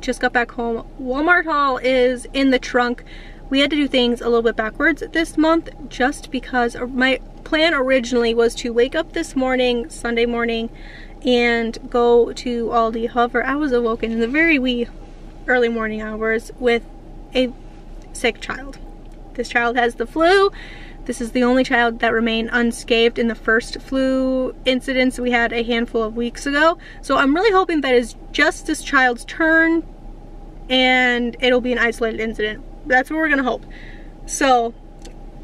just got back home. Walmart haul is in the trunk. We had to do things a little bit backwards this month just because my plan originally was to wake up this morning, Sunday morning, and go to Aldi. However, I was awoken in the very wee early morning hours with a sick child. This child has the flu. This is the only child that remained unscathed in the first flu incidents we had a handful of weeks ago. So I'm really hoping that is just this child's turn and it'll be an isolated incident. That's what we're gonna hope. So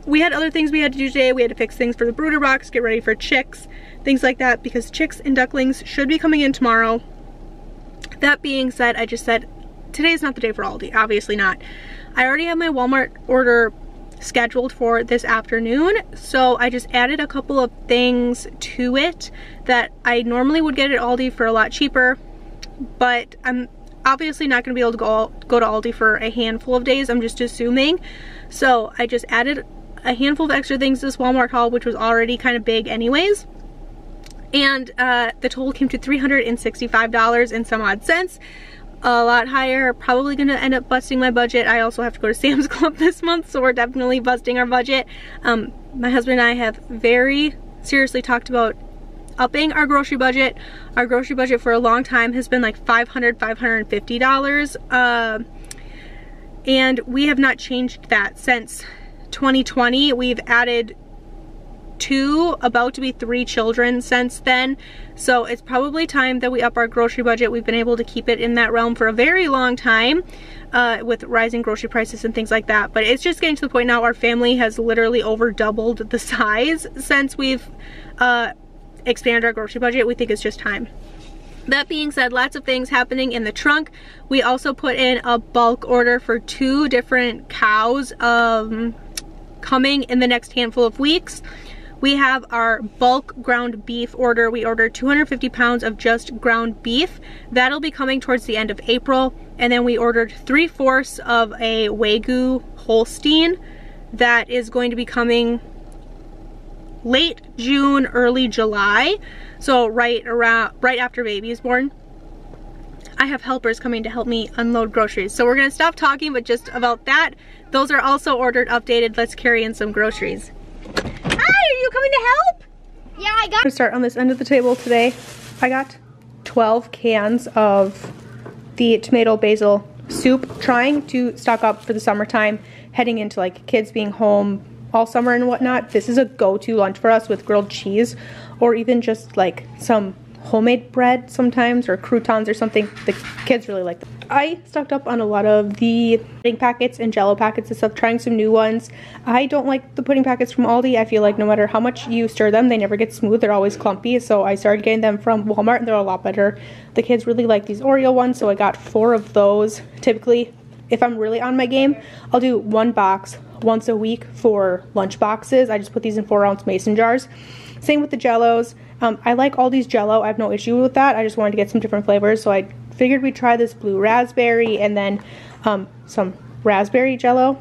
we had other things we had to do today. We had to fix things for the brooder box, get ready for chicks, things like that, because chicks and ducklings should be coming in tomorrow. That being said, I just said today's not the day for Aldi, obviously not. I already have my Walmart order scheduled for this afternoon, so I just added a couple of things to it that I normally would get at Aldi for a lot cheaper, but I'm obviously not going to be able to go to Aldi for a handful of days, I'm just assuming. So I just added a handful of extra things to this Walmart haul, which was already kind of big anyways, and the total came to $365 and some odd cents. A lot higher, probably gonna end up busting my budget. I also have to go to Sam's Club this month, so we're definitely busting our budget. My husband and I have very seriously talked about upping our grocery budget. Our grocery budget for a long time has been like $500, $550, and we have not changed that since 2020. We've added 2, about to be 3 children since then, so it's probably time that we up our grocery budget. We've been able to keep it in that realm for a very long time with rising grocery prices and things like that, but it's just getting to the point now our family has literally over doubled the size since we've expanded our grocery budget. We think it's just time. That being said, lots of things happening in the trunk. We also put in a bulk order for 2 different cows coming in the next handful of weeks. We have our bulk ground beef order. We ordered 250 pounds of just ground beef. That'll be coming towards the end of April. And then we ordered 3/4 of a Wagyu Holstein that is going to be coming late June, early July. So right after baby is born. I have helpers coming to help me unload groceries. So we're gonna stop talking, but just about that. Those are also ordered, updated. Let's carry in some groceries. Are you coming to help? Yeah, I got. I'm gonna start on this end of the table today. I got 12 cans of the tomato basil soup, trying to stock up for the summertime, heading into like kids being home all summer and whatnot. This is a go-to lunch for us with grilled cheese, or even just like some homemade bread sometimes, or croutons or something. The kids really like them. I stocked up on a lot of the pudding packets and Jello packets and stuff, trying some new ones. I don't like the pudding packets from Aldi. I feel like no matter how much you stir them, they never get smooth. They're always clumpy. So I started getting them from Walmart, and they're a lot better. The kids really like these Oreo ones, so I got 4 of those. Typically, if I'm really on my game, I'll do 1 box once a week for lunch boxes. I just put these in 4-ounce mason jars. Same with the Jellos. I like Aldi's Jello. I have no issue with that. I just wanted to get some different flavors, so I figured we'd try this blue raspberry and then some raspberry Jello.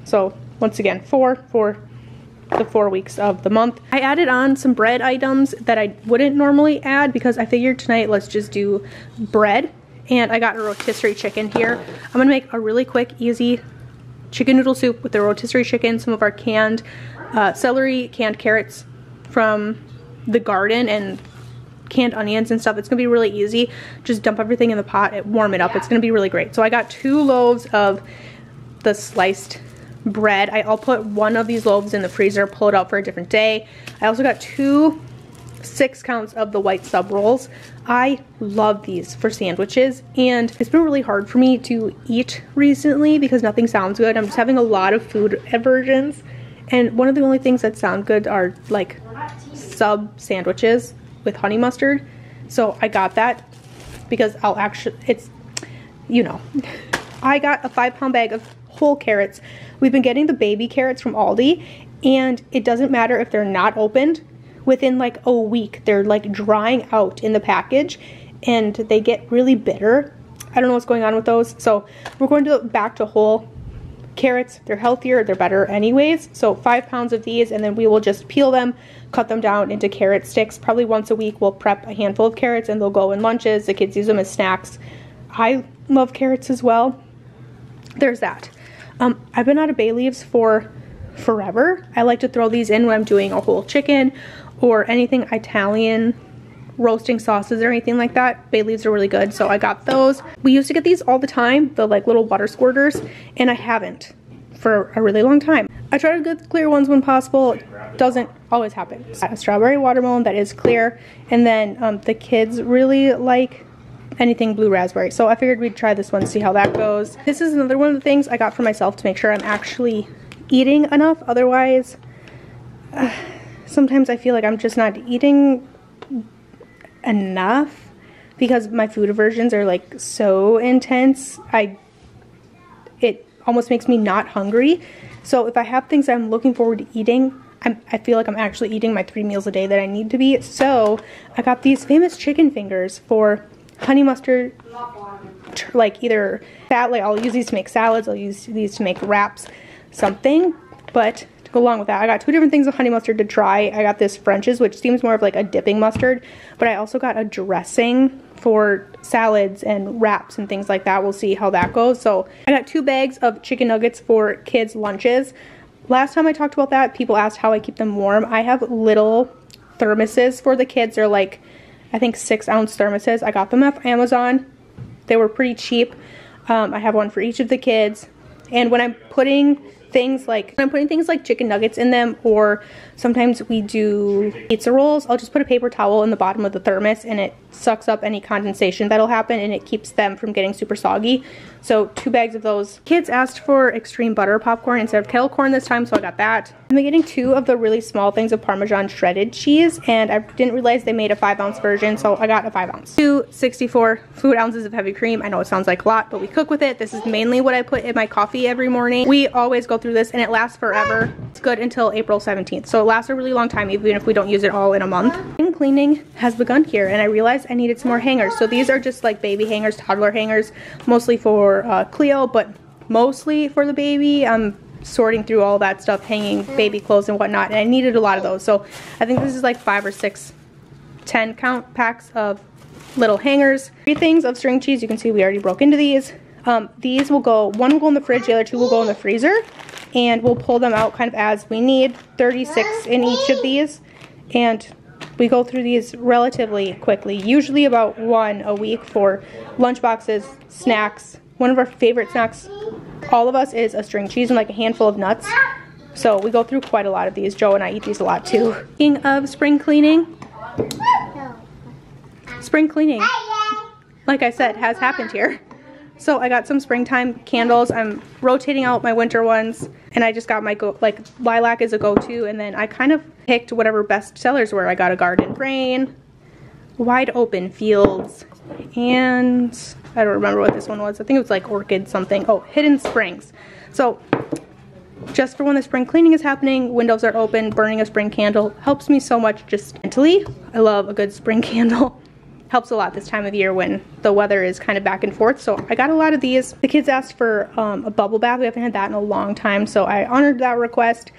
So once again, 4 for the 4 weeks of the month. I added on some bread items that I wouldn't normally add because I figured tonight let's just do bread. And I got a rotisserie chicken here. I'm gonna make a really quick, easy chicken noodle soup with the rotisserie chicken, some of our canned celery, canned carrots from the garden, and canned onions and stuff. It's gonna be really easy. Just dump everything in the pot and warm it up. It's gonna be really great. So I got 2 loaves of the sliced bread. I'll put 1 of these loaves in the freezer, pull it out for a different day. I also got 2 6-counts of the white sub rolls. I love these for sandwiches, and it's been really hard for me to eat recently because nothing sounds good. I'm just having a lot of food aversions, and one of the only things that sound good are like sub sandwiches with honey mustard. So I got that because I'll actually, it's, you know, I got a 5-pound bag of whole carrots. We've been getting the baby carrots from Aldi, and it doesn't matter if they're not opened. Within like a week, they're like drying out in the package and they get really bitter. I don't know what's going on with those. So we're going to back to whole carrots. They're healthier, they're better anyways. So 5 pounds of these, and then we will just peel them, cut them down into carrot sticks. Probably once a week we'll prep a handful of carrots and they'll go in lunches. The kids use them as snacks. I love carrots as well. There's that. I've been out of bay leaves for forever. I like to throw these in when I'm doing a whole chicken or anything Italian, roasting sauces or anything like that. Bay leaves are really good, so I got those. We used to get these all the time, the like little water squirters, and I haven't for a really long time. I try to get clear ones when possible. It doesn't always happen. A strawberry watermelon that is clear, and then the kids really like anything blue raspberry, so I figured we'd try this one, see how that goes. This is another one of the things I got for myself to make sure I'm actually eating enough. Otherwise, sometimes I feel like I'm just not eating enough because my food aversions are like so intense. It almost makes me not hungry. So if I have things I'm looking forward to eating, I feel like I'm actually eating my 3 meals a day that I need to be. So I got these famous chicken fingers for honey mustard, like either that, like I'll use these to make salads, I'll use these to make wraps, something. But to go along with that, I got 2 different things of honey mustard to try. I got this French's, which seems more of like a dipping mustard, but I also got a dressing for salads and wraps and things like that. We'll see how that goes. So I got 2 bags of chicken nuggets for kids' lunches. Last time I talked about that, people asked how I keep them warm. I have little thermoses for the kids. They're like, I think 6-ounce thermoses. I got them off Amazon. They were pretty cheap. I have one for each of the kids. And when I'm putting things like chicken nuggets in them, or sometimes we do pizza rolls, I'll just put a paper towel in the bottom of the thermos and it sucks up any condensation that'll happen and it keeps them from getting super soggy. So 2 bags of those. Kids asked for extreme butter popcorn instead of kettle corn this time, so I got that. I'm getting 2 of the really small things of Parmesan shredded cheese, and I didn't realize they made a 5-ounce version, so I got a 5-ounce. 264 food ounces of heavy cream. I know it sounds like a lot, but we cook with it. This is mainly what I put in my coffee every morning. We always go through this and it lasts forever. It's good until April 17th, so it lasts a really long time even if we don't use it all in a month. Spring cleaning has begun here, and I realized I needed some more hangers. So these are just like baby hangers, toddler hangers, mostly for Cleo, but mostly for the baby. I'm sorting through all that stuff, hanging baby clothes and whatnot, and I needed a lot of those. So I think this is like 5 or 6 10 count packs of little hangers. 3 things of string cheese. You can see we already broke into these. These will go, 1 will go in the fridge, the other 2 will go in the freezer, and we'll pull them out kind of as we need. 36 in each of these, and we go through these relatively quickly, usually about 1 a week for lunch boxes, snacks. One of our favorite snacks, all of us, is a string cheese and like a handful of nuts. So we go through quite a lot of these. Joe and I eat these a lot too. Speaking of spring cleaning, like I said, has happened here. So I got some springtime candles. I'm rotating out my winter ones, and I just got my lilac is a go-to, and then I kind of picked whatever best sellers were. I got a garden rain, wide open fields, and I don't remember what this one was. I think it was like orchid something. Oh, hidden springs. So just for when the spring cleaning is happening, windows are open, burning a spring candle helps me so much just mentally. I love a good spring candle. Helps a lot this time of year when the weather is kind of back and forth. So I got a lot of these. The kids asked for a bubble bath. We haven't had that in a long time, so I honored that request.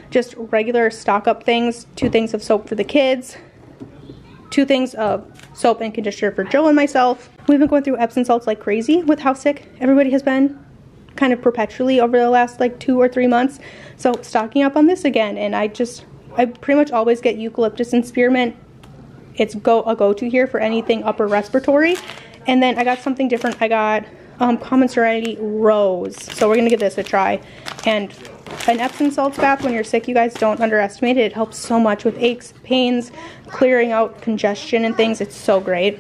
Just regular stock up things. 2 things of soap for the kids, 2 things of soap and conditioner for Joe and myself. We've been going through Epsom salts like crazy with how sick everybody has been kind of perpetually over the last like 2 or 3 months. So stocking up on this again, and I pretty much always get eucalyptus and spearmint. It's a go-to here for anything upper respiratory. And then I got something different. I got Common Serenity Rose. So we're gonna give this a try. And an Epsom salts bath when you're sick, you guys, don't underestimate it. It helps so much with aches, pains, clearing out congestion and things. It's so great.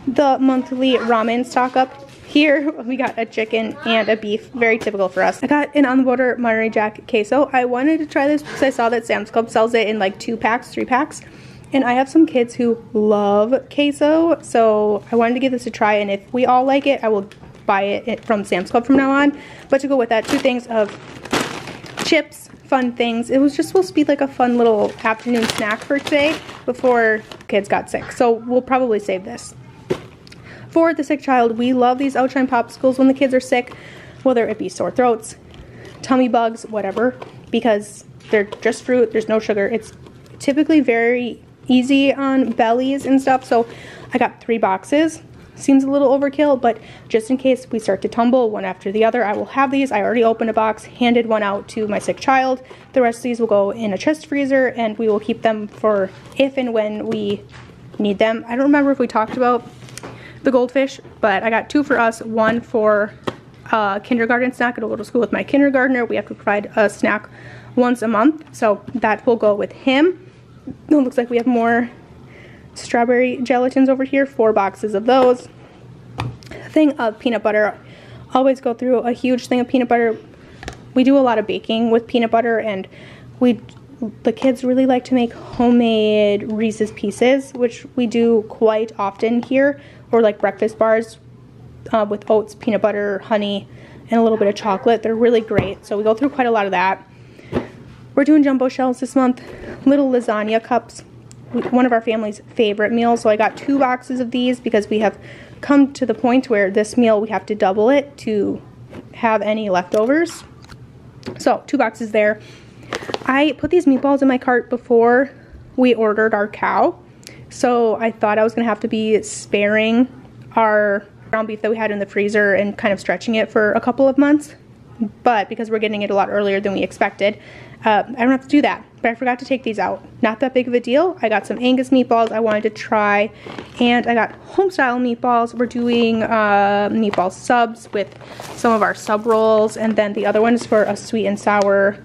The monthly ramen stock up. Here we got a chicken and a beef, very typical for us. I got an on the border Monterey Jack queso. I wanted to try this because I saw that Sam's Club sells it in like 2 packs, 3 packs. And I have some kids who love queso, so I wanted to give this a try, and if we all like it, I will buy it from Sam's Club from now on. But to go with that, 2 things of chips, fun things. It was just supposed to be like a fun little afternoon snack for today before kids got sick, so we'll probably save this. For the sick child, we love these Outshine popsicles when the kids are sick, whether it be sore throats, tummy bugs, whatever, because they're just fruit, there's no sugar. It's typically very easy on bellies and stuff, so I got 3 boxes. seems a little overkill, but just in case we start to tumble one after the other, I will have these. I already opened a box, handed one out to my sick child. The rest of these will go in a chest freezer, and we will keep them for if and when we need them. I don't remember if we talked about the goldfish, but I got 2 for us, 1 for kindergarten snack. It'll go to school with my kindergartner. We have to provide a snack once a month, so that will go with him. It looks like we have more strawberry gelatins over here, 4 boxes of those. A thing of peanut butter. Always go through a huge thing of peanut butter. We do a lot of baking with peanut butter, and the kids really like to make homemade Reese's Pieces, which we do quite often here, or like breakfast bars with oats, peanut butter, honey, and a little bit of chocolate. They're really great, so we go through quite a lot of that. We're doing jumbo shells this month, little lasagna cups, one of our family's favorite meals. So I got 2 boxes of these because we have come to the point where this meal we have to double it to have any leftovers. So 2 boxes there. I put these meatballs in my cart before we ordered our cow, so I thought I was gonna have to be sparing our ground beef that we had in the freezer and kind of stretching it for a couple of months. But because we're getting it a lot earlier than we expected, I don't have to do that. But I forgot to take these out. Not that big of a deal. I got some Angus meatballs I wanted to try, and I got home-style meatballs. We're doing meatball subs with some of our sub rolls, and then the other one is for a sweet and sour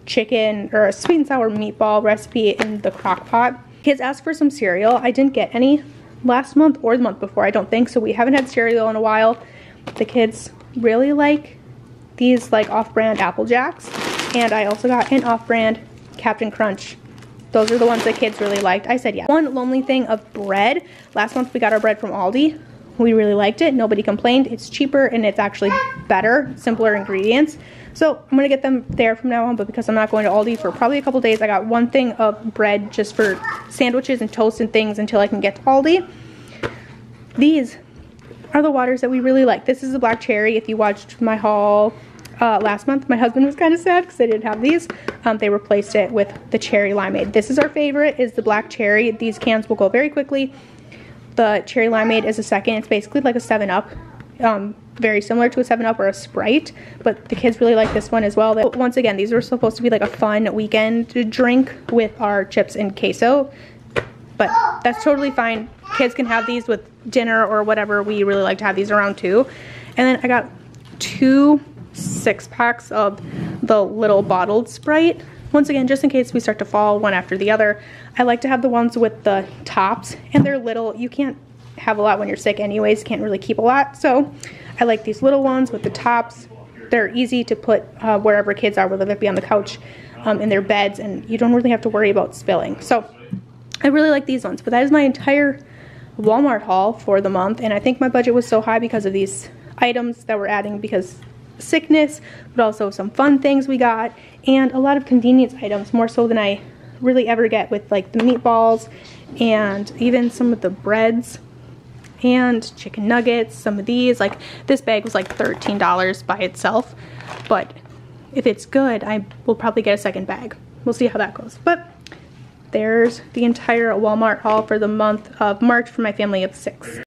chicken, or a sweet and sour meatball recipe in the crock pot. Kids asked for some cereal. I didn't get any last month or the month before, I don't think, so we haven't had cereal in a while. The kids really like these like off-brand Apple Jacks, and I also got an off-brand Captain Crunch. Those are the ones that kids really liked. I said yeah. One lonely thing of bread. Last month we got our bread from Aldi. We really liked it. Nobody complained. It's cheaper and it's actually better, simpler ingredients. So I'm gonna get them there from now on, but because I'm not going to Aldi for probably a couple days, I got 1 thing of bread just for sandwiches and toast and things until I can get to Aldi. These are the waters that we really like. This is the black cherry. If you watched my haul last month, my husband was kind of sad because they didn't have these. They replaced it with the cherry limeade. This is our favorite, is the black cherry. These cans will go very quickly. The cherry limeade is a second. It's basically like a 7-Up. Very similar to a 7-Up or a Sprite, but the kids really like this one as well. Once again, these were supposed to be like a fun weekend drink with our chips and queso, but that's totally fine. Kids can have these with dinner or whatever. We really like to have these around too. And then I got 2 6-packs of the little bottled Sprite. Once again, just in case we start to fall one after the other. I like to have the ones with the tops, and they're little. You can't have a lot when you're sick anyways, can't really keep a lot. So I like these little ones with the tops. They're easy to put wherever kids are, whether it be on the couch, in their beds, and you don't really have to worry about spilling. So I really like these ones, but that is my entire Walmart haul for the month. And I think my budget was so high because of these items that we're adding because sickness, but also some fun things we got, and a lot of convenience items, more so than I really ever get with like the meatballs and even some of the breads and chicken nuggets. Some of these, like this bag was like $13 by itself, but if it's good, I will probably get a second bag. We'll see how that goes. But there's the entire Walmart haul for the month of March for my family of 6.